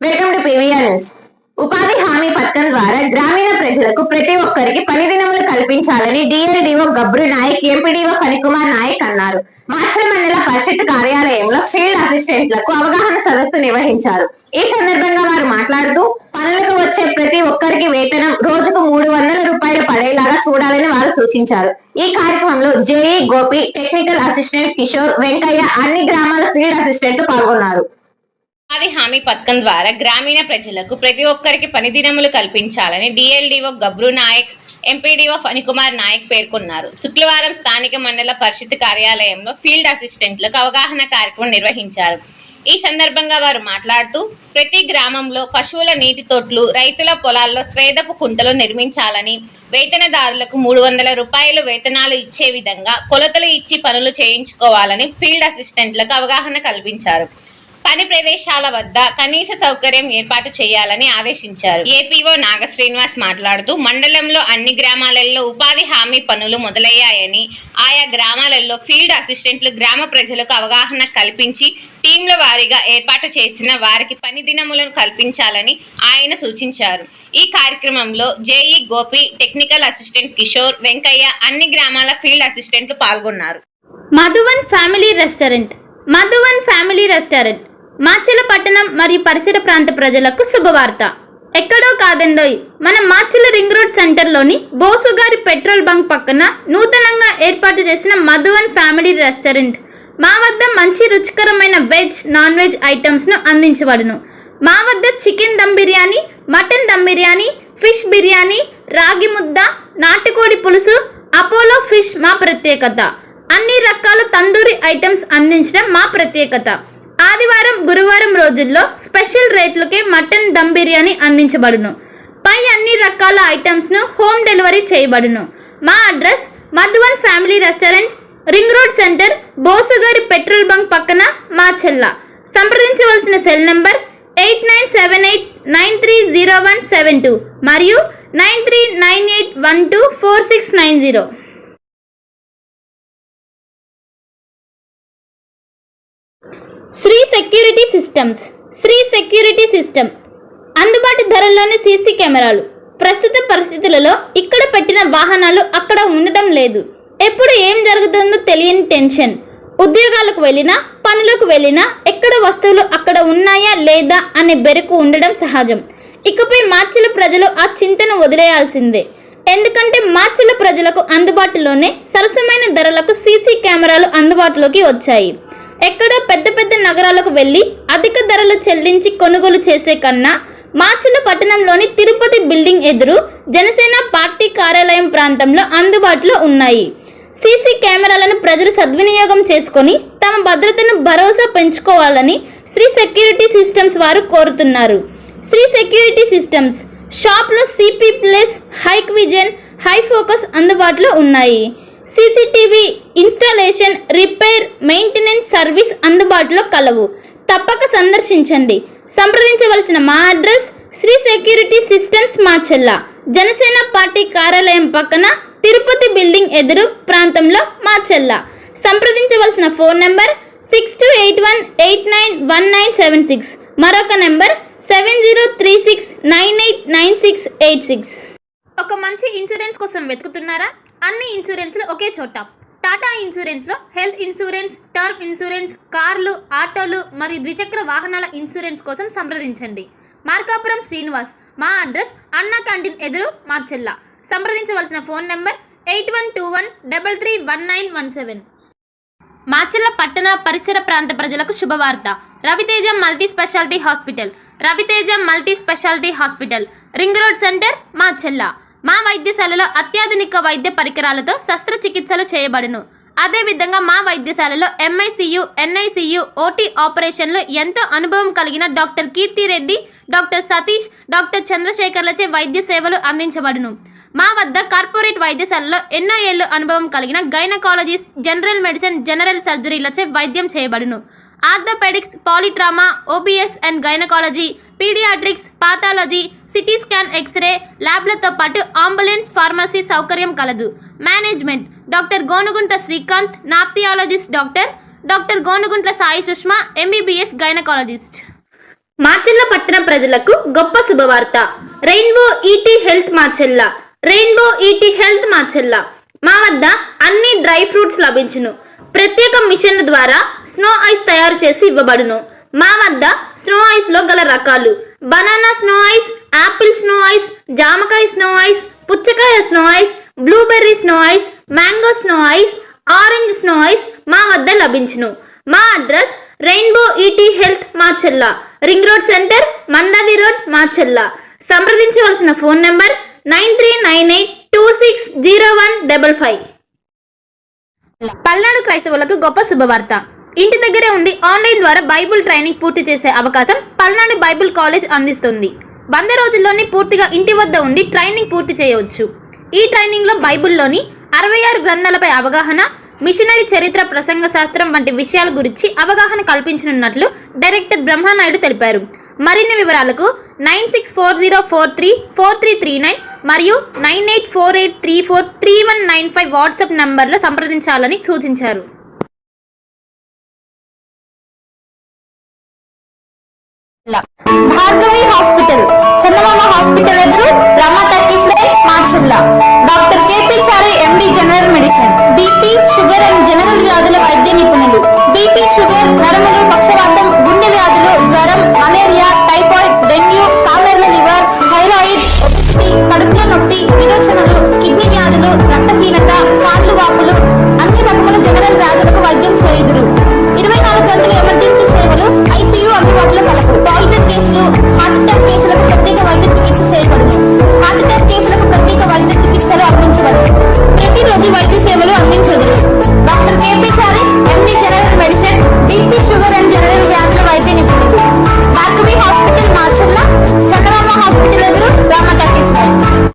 Welcome to PVR news. ఉపాధి హామీ పథకం ద్వారా గ్రామీణ ప్రజలకు ప్రతి ఒక్కరికి పని దినములు కల్పించాలని డిఎల్డిఓ గబ్రు నాయక్, ఎంపీడీఓ ఫణికుమార్ నాయక్ అన్నారు. మాచల మండల పరిషత్ కార్యాలయంలో ఫీల్డ్ అసిస్టెంట్లకు అవగాహన సదస్సు నిర్వహించారు. ఈ సందర్భంగా వారు మాట్లాడుతూ పనులకు వచ్చే ప్రతి ఒక్కరికి వేతనం రోజుకు 300 రూపాయలు పడేలాగా చూడాలని వారు సూచించారు. ఈ కార్యక్రమంలో JEE Gopi, technical assistant Kishore, Venkaiah, అన్ని గ్రామాల ఫీల్డ్ అసిస్టెంట్లు పాల్గొన్నారు. ఉపాధి హామీ పథకం ద్వారా గ్రామీణ ప్రజలకు ప్రతి ఒక్కరికి పని దినములు కల్పించాలని డిఎల్డిఓ గబ్రు నాయక్, ఎంపీడీఓ ఫణికుమార్ నాయక్ పేర్కొన్నారు. శుక్రవారం స్థానిక మండల పరిషత్ కార్యాలయంలో ఫీల్డ్ అసిస్టెంట్లకు అవగాహన కార్యక్రమం నిర్వహించారు. ఈ సందర్భంగా వారు మాట్లాడుతూ ప్రతి గ్రామంలో పశువుల నీటి తొట్లు, రైతుల పొలాల్లో స్వేదపు కుంటలు నిర్మించాలని, వేతనదారులకు 300 రూపాయలు వేతనాలు ఇచ్చే విధంగా కొలతలు ఇచ్చి పనులు చేయించుకోవాలని ఫీల్డ్ అసిస్టెంట్లకు అవగాహన కల్పించారు. పని ప్రదేశాల వద్ద కనీస సౌకర్యం ఏర్పాటు చేయాలని ఆదేశించారు. ఏపీఓ నాగ శ్రీనివాస్ మాట్లాడుతూ మండలంలో అన్ని గ్రామాలలో ఉపాధి హామీ పనులు మొదలయ్యాయని, ఆయా గ్రామాలలో ఫీల్డ్ అసిస్టెంట్లు గ్రామ ప్రజలకు అవగాహన కల్పించి టీంల వారీగా ఏర్పాటు చేసిన వారికి పని దినములను కల్పించాలని ఆయన సూచించారు. ఈ కార్యక్రమంలో JEE Gopi, technical assistant Kishore, Venkaiah, అన్ని గ్రామాల ఫీల్డ్ అసిస్టెంట్లు పాల్గొన్నారు. మధువన్ ఫ్యామిలీ రెస్టారెంట్ మాచల పట్టణం మరియు పరిసర ప్రాంత ప్రజలకు శుభవార్త. ఎక్కడో కాదండోయ్, మన Macherla ring road సెంటర్లోని బోసుగారి petrol bunk పక్కన నూతనంగా ఏర్పాటు చేసిన మధువన్ ఫ్యామిలీ రెస్టారెంట్. మా వద్ద మంచి రుచికరమైన వెజ్, నాన్ వెజ్ ఐటమ్స్ను అందించబడును. మా వద్ద chicken dum biryani, mutton dum biryani, fish biryani, ragi mudda, నాటుకోడి పులుసు, అపోలో ఫిష్ మా ప్రత్యేకత. అన్ని రకాల తందూరి ఐటమ్స్ అందించడం మా ప్రత్యేకత. ఆదివారం, గురువారం రోజుల్లో స్పెషల్ రేట్లకే మటన్ దమ్ బిర్యానీ అందించబడును. పై అన్ని రకాల ఐటమ్స్ను హోమ్ డెలివరీ చేయబడును. మా address Madhuvan family restaurant, ring road centre, బోసుగారి పెట్రోల్ బంక్ పక్కన, మాచెల్ల. సంప్రదించవలసిన సెల్ నంబర్ 8978930172 మరియు 9398124690. శ్రీ సెక్యూరిటీ సిస్టమ్ అందుబాటు ధరల్లోని సీసీ కెమెరాలు. ప్రస్తుత పరిస్థితులలో ఇక్కడ పెట్టిన వాహనాలు అక్కడ ఉండటం లేదు. ఎప్పుడు ఏం జరుగుతుందో తెలియని టెన్షన్. ఉద్యోగాలకు వెళ్ళినా, పనులకు వెళ్ళినా ఎక్కడ వస్తువులు అక్కడ ఉన్నాయా లేదా అనే బెరుకు ఉండడం సహజం. ఇకపై మాచల ప్రజలు ఆ చింతను వదిలేయాల్సిందే. ఎందుకంటే మాచల ప్రజలకు అందుబాటులోనే సరసమైన ధరలకు సీసీ కెమెరాలు అందుబాటులోకి వచ్చాయి. ఎక్కడో పెద్ద పెద్ద నగరాలకు వెళ్ళి అధిక ధరలు చెల్లించి కొనుగోలు చేసే కన్నా మాచల పట్టణంలోని తిరుపతి బిల్డింగ్ ఎదురు జనసేన పార్టీ కార్యాలయం ప్రాంతంలో అందుబాటులో ఉన్నాయి. సీసీ కెమెరాలను ప్రజలు సద్వినియోగం చేసుకొని తమ భద్రతను భరోసా పెంచుకోవాలని శ్రీ సెక్యూరిటీ సిస్టమ్స్ వారు కోరుతున్నారు. శ్రీ సెక్యూరిటీ సిస్టమ్స్ షాప్లో CP plus, Hikvision, hi focus అందుబాటులో ఉన్నాయి. CCTV installation, repair, maintenance service అందుబాటులో కలవు. తప్పక సందర్శించండి. సంప్రదించవలసిన మా address Shri security systems, Machella, Janasena party కార్యాలయం పక్కన, తిరుపతి బిల్డింగ్ ఎదురు ప్రాంతంలో, మాచెల్ల. సంప్రదించవలసిన ఫోన్ నెంబర్ 6281891976, మరొక నెంబర్ 7036989686. ఒక మంచి ఇన్సూరెన్స్ కోసం వెతుకుతున్నారా? అన్ని ఇన్సూరెన్స్లు ఒకే చోట. టాటా ఇన్సూరెన్స్లో హెల్త్ ఇన్సూరెన్స్, టర్మ్ ఇన్సూరెన్స్, కార్లు, ఆటోలు మరియు ద్విచక్ర వాహనాల ఇన్సూరెన్స్ కోసం సంప్రదించండి. మార్కాపురం శ్రీనివాస్. మా అడ్రస్ అన్నా క్యాంటీన్ ఎదురు, మాచెల్ల. సంప్రదించవలసిన ఫోన్ నెంబర్ 8121331917. మాచెల్ల పట్టణ పరిసర ప్రాంత ప్రజలకు శుభవార్త. Raviteja multi speciality hospital, ring road centre, Machella. మా వైద్యశాలలో అత్యాధునిక వైద్య పరికరాలతో శస్త్రచికిత్సలు చేయబడును. అదేవిధంగా మా వైద్యశాలలో ఎంఐసియు, ఎన్ఐసియు, ఓటీ ఆపరేషన్లు ఎంతో అనుభవం కలిగిన doctor Keerthireddy, doctor Satish, doctor చంద్రశేఖర్లచే వైద్య సేవలు అందించబడును. మా వద్ద కార్పొరేట్ వైద్యశాలలో ఎన్నో ఏళ్ళు అనుభవం కలిగిన గైనకాలజిస్ట్, జనరల్ మెడిసిన్, జనరల్ సర్జరీలచే వైద్యం చేయబడును. Orthopaedics, polytrauma, OBS and gynaecology, paediatrics, pathology, CT scan, x ray ల్యాబ్లతో పాటు అంబులెన్స్, ఫార్మసీ సౌకర్యం కలదు. Management doctor Gonuguntla Srikanth, nephrologist doctor Gonuguntla Sai Sushma, MBBS gynaecologist. Machella పట్టణ ప్రజలకు గొప్ప శుభవార్త. Rainbow ET health Machella. Rainbow ET health Machella. మా వద్ద అన్ని డ్రై ఫ్రూట్స్ లభించును. ప్రత్యేక మిషన్ల ద్వారా స్నో ఐస్ తయారు చేసి ఇవ్వబడును. మా వద్ద స్నో ఐస్ లో గల రకాలు: banana snow ice, apple snow ice, జామకాయ స్నో ఐస్, పుచ్చకాయ snow ice, blueberry snow ice, mango snow ice, orange snow ice మా వద్ద లభించును. మా address rainbow ET health Machella, ring road centre, Mandavi road, Machella. సంప్రదించవలసిన ఫోన్ నంబర్ 9398260155. పల్నాడు క్రైస్తవులకు గొప్ప శుభవార్త. ఇంటి దగ్గరే ఉండి ఆన్లైన్ ద్వారా బైబుల్ ట్రైనింగ్ పూర్తి చేసే అవకాశం పల్నాడు బైబుల్ కాలేజ్ అందిస్తుంది. 100 రోజుల్లోనే పూర్తిగా ఇంటి వద్ద ఉండి ట్రైనింగ్ పూర్తి చేయవచ్చు. ఈ ట్రైనింగ్ లో బైబుల్లోని 66 గ్రంథాలపై అవగాహన, మిషనరీ చరిత్ర, ప్రసంగ శాస్త్రం వంటి విషయాల గురించి అవగాహన కల్పించనున్నట్లు డైరెక్టర్ బ్రహ్మానాయుడు తెలిపారు. మరిన్ని వివరాలకు 9640434339 మరియు 9848343195 వాట్సాప్ నంబర్లో సంప్రదించాలని సూచించారు. భార్గవి హాస్పిటల్, చందమామ హాస్పిటల్ ఎదురు, Rama talkies line, Machella. Doctor KP Chari MD, general medicine, BP, sugar and general వ్యాధుల వైద్య నిపుణులు. BP, sugar, నరముల